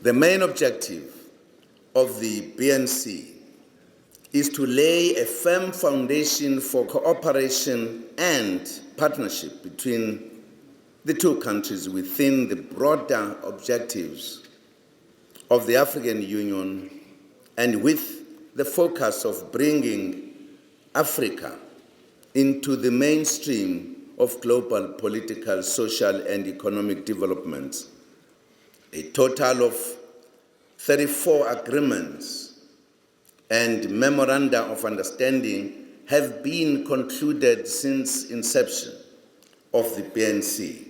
The main objective of the BNC is to lay a firm foundation for cooperation and partnership between the two countries within the broader objectives of the African Union and with the focus of bringing Africa into the mainstream of global political, social, and economic developments. A total of 34 agreements and memoranda of understanding have been concluded since inception of the BNC,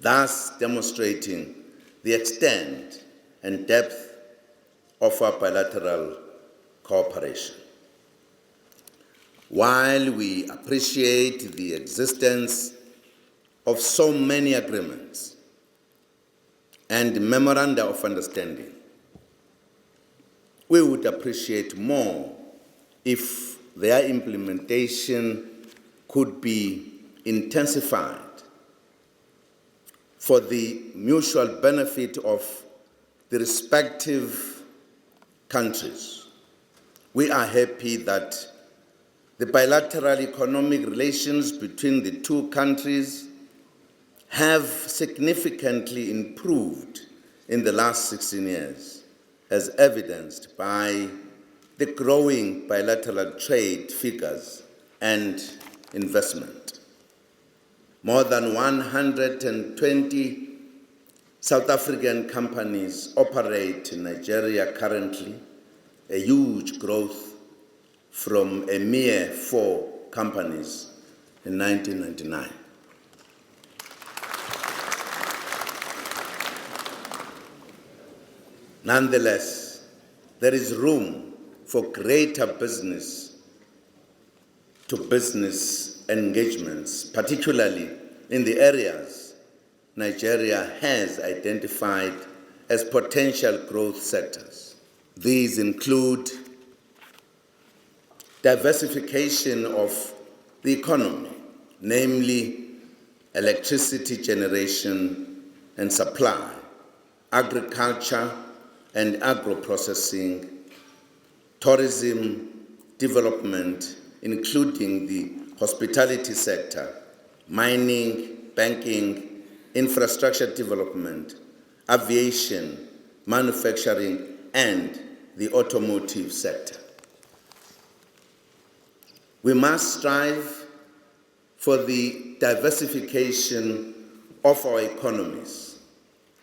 thus demonstrating the extent and depth of our bilateral cooperation. While we appreciate the existence of so many agreements and memoranda of understanding, we would appreciate more if their implementation could be intensified for the mutual benefit of the respective countries. We are happy that the bilateral economic relations between the two countries have significantly improved in the last 16 years, as evidenced by the growing bilateral trade figures and investment. More than 120 South African companies operate in Nigeria currently, a huge growth from a mere 4 companies in 1999. Nonetheless, there is room for greater business-to-business engagements, particularly in the areas Nigeria has identified as potential growth sectors. These include diversification of the economy, namely electricity generation and supply, agriculture and agro-processing, tourism development, including the hospitality sector, mining, banking, infrastructure development, aviation, manufacturing, and the automotive sector. We must strive for the diversification of our economies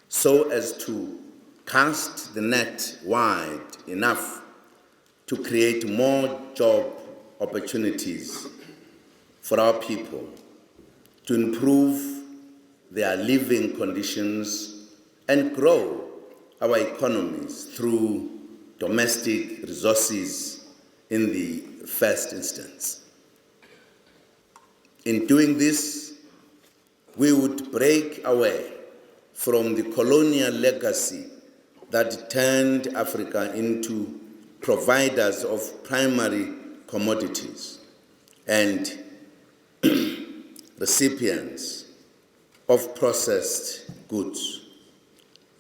so as to cast the net wide enough to create more job opportunities for our people, to improve their living conditions and grow our economies through domestic resources in the first instance. In doing this, we would break away from the colonial legacy that turned Africa into providers of primary commodities and recipients of processed goods.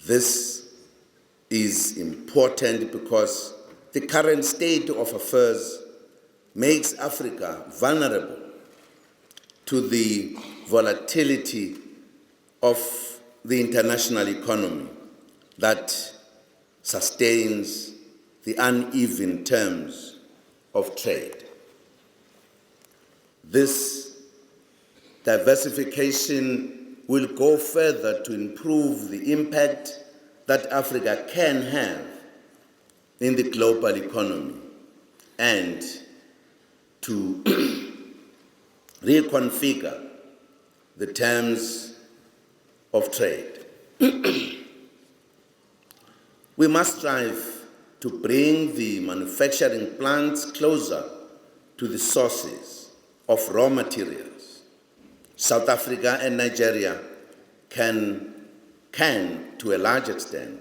This is important because the current state of affairs makes Africa vulnerable to the volatility of the international economy that sustains the uneven terms of trade. This diversification will go further to improve the impact that Africa can have in the global economy and to reconfigure the terms of trade. We must strive to bring the manufacturing plants closer to the sources of raw materials. South Africa and Nigeria can, to a large extent,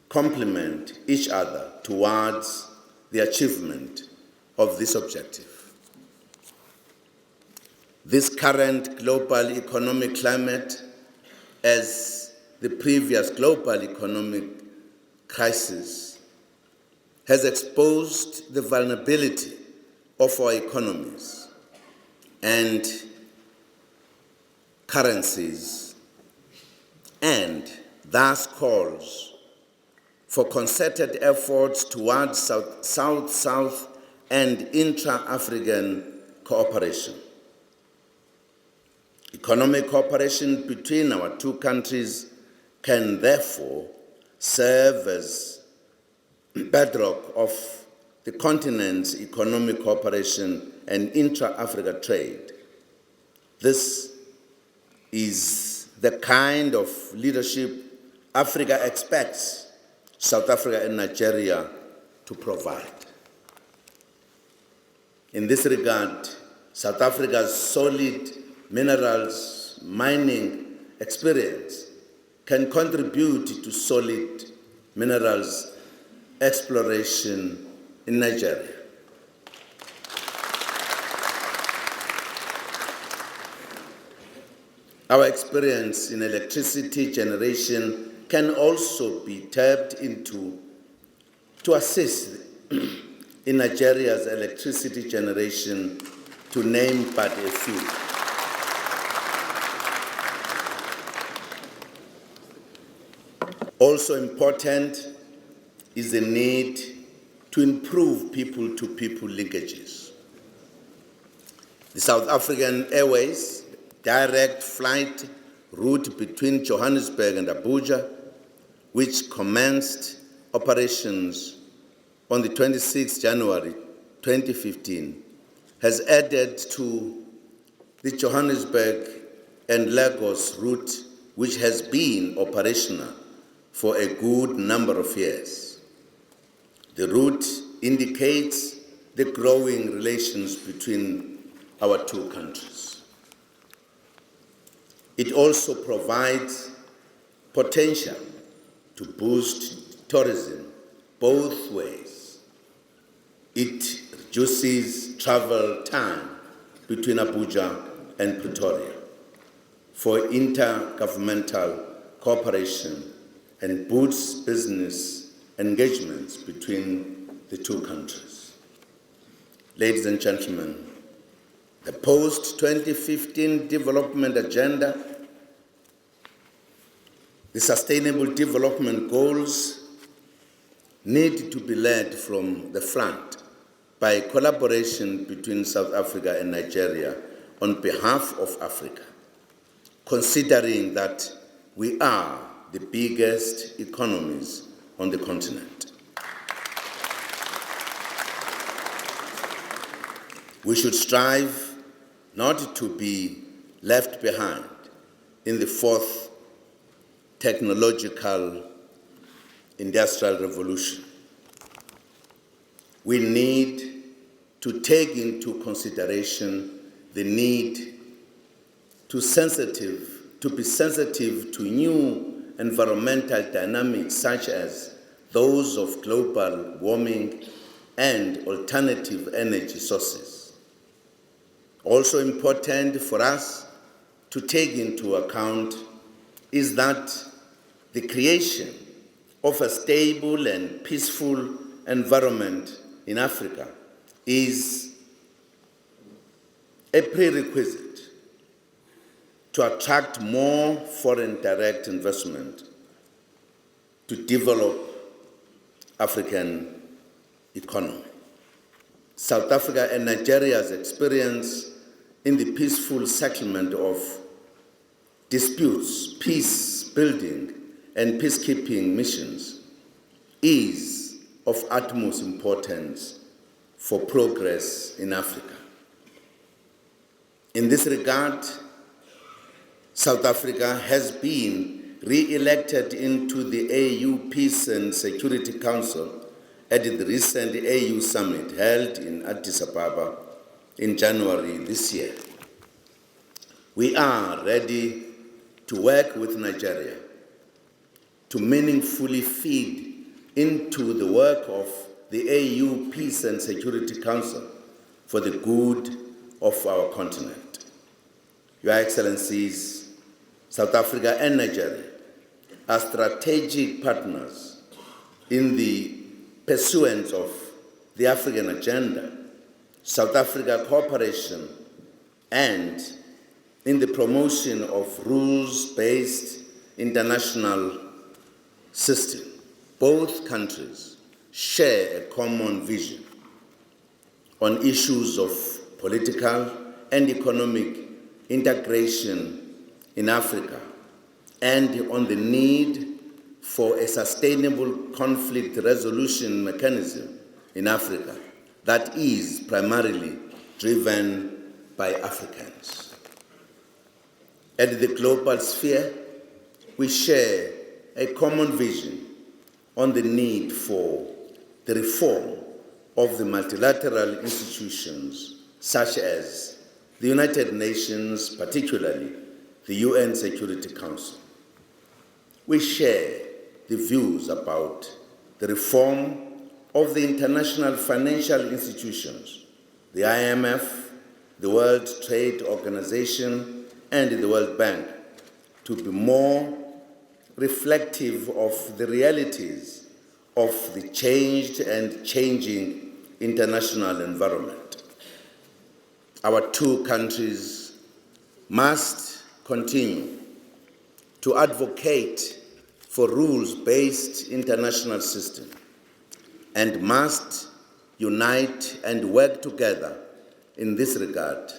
complement each other towards the achievement of this objective. This current global economic climate, as the previous global economic crisis has exposed the vulnerability of our economies and currencies, and thus calls for concerted efforts towards South-South and intra-African cooperation. Economic cooperation between our two countries can therefore serve as bedrock of the continent's economic cooperation and intra-Africa trade. This is the kind of leadership Africa expects South Africa and Nigeria to provide. In this regard, South Africa's solid minerals mining experience can contribute to solid minerals exploration in Nigeria. Our experience in electricity generation can also be tapped into to assist in Nigeria's electricity generation, to name but a few. Also important is the need to improve people-to-people linkages. The South African Airways direct flight route between Johannesburg and Abuja, which commenced operations on the 26th January 2015, has added to the Johannesburg and Lagos route, which has been operational for a good number of years. The route indicates the growing relations between our two countries. It also provides potential to boost tourism both ways. It reduces travel time between Abuja and Pretoria for intergovernmental cooperation and boosts business engagements between the two countries. Ladies and gentlemen, the post-2015 development agenda, the Sustainable Development Goals, need to be led from the front by collaboration between South Africa and Nigeria on behalf of Africa, considering that we are the biggest economies on the continent. We should strive not to be left behind in the fourth technological industrial revolution. We need to take into consideration the need to be sensitive to new environmental dynamics such as those of global warming and alternative energy sources. Also important for us to take into account is that the creation of a stable and peaceful environment in Africa is a prerequisite to attract more foreign direct investment to develop African economy. South Africa and Nigeria's experience in the peaceful settlement of disputes, peace building, and peacekeeping missions is of utmost importance for progress in Africa. In this regard, South Africa has been re-elected into the AU Peace and Security Council at the recent AU summit held in Addis Ababa in January this year. We are ready to work with Nigeria to meaningfully feed into the work of the AU Peace and Security Council for the good of our continent. Your Excellencies, South Africa and Nigeria are strategic partners in the pursuance of the African agenda, South Africa cooperation, and in the promotion of rules-based international system. Both countries share a common vision on issues of political and economic integration in Africa, and on the need for a sustainable conflict resolution mechanism in Africa that is primarily driven by Africans. At the global sphere, we share a common vision on the need for the reform of the multilateral institutions such as the United Nations, particularly the UN Security Council. We share the views about the reform of the international financial institutions, the IMF, the World Trade Organization, and the World Bank, to be more reflective of the realities of the changed and changing international environment. Our two countries must continue to advocate for rules-based international system and must unite and work together in this regard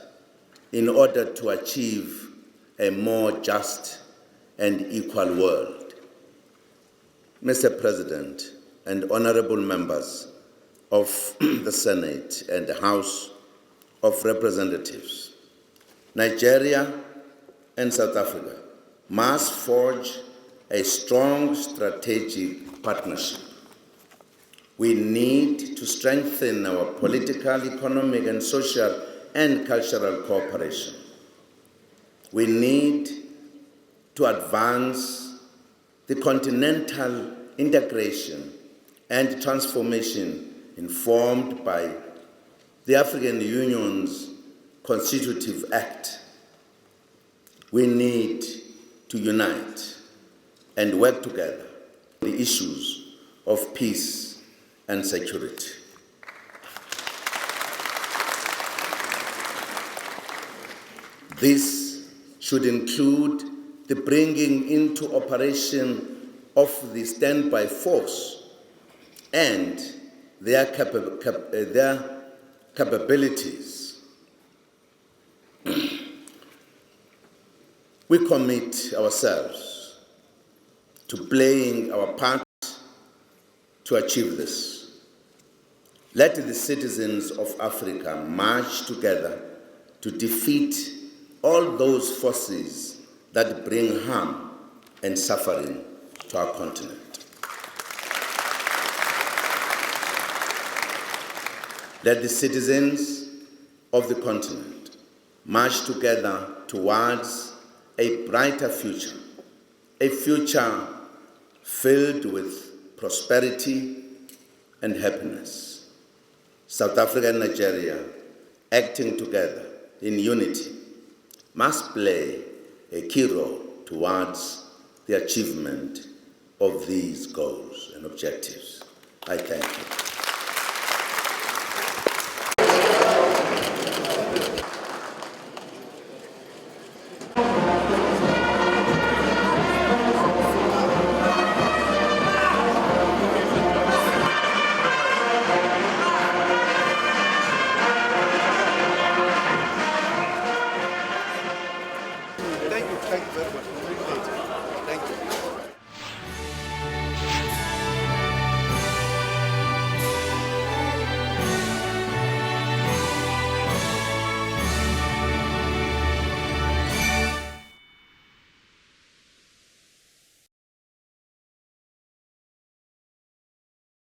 in order to achieve a more just and equal world. Mr. President and honorable members of the Senate and the House of Representatives, Nigeria and South Africa must forge a strong strategic partnership. We need to strengthen our political, economic, and social and cultural cooperation. We need to advance the continental integration and transformation informed by the African Union's Constitutive Act. We need to unite and work together on the issues of peace and security. This should include the bringing into operation of the standby force and their capabilities. We commit ourselves to playing our part to achieve this. Let the citizens of Africa march together to defeat all those forces that bring harm and suffering to our continent. Let the citizens of the continent march together towards a brighter future, a future filled with prosperity and happiness. South Africa and Nigeria, acting together in unity, must play a key role towards the achievement of these goals and objectives. I thank you. Thank you very much.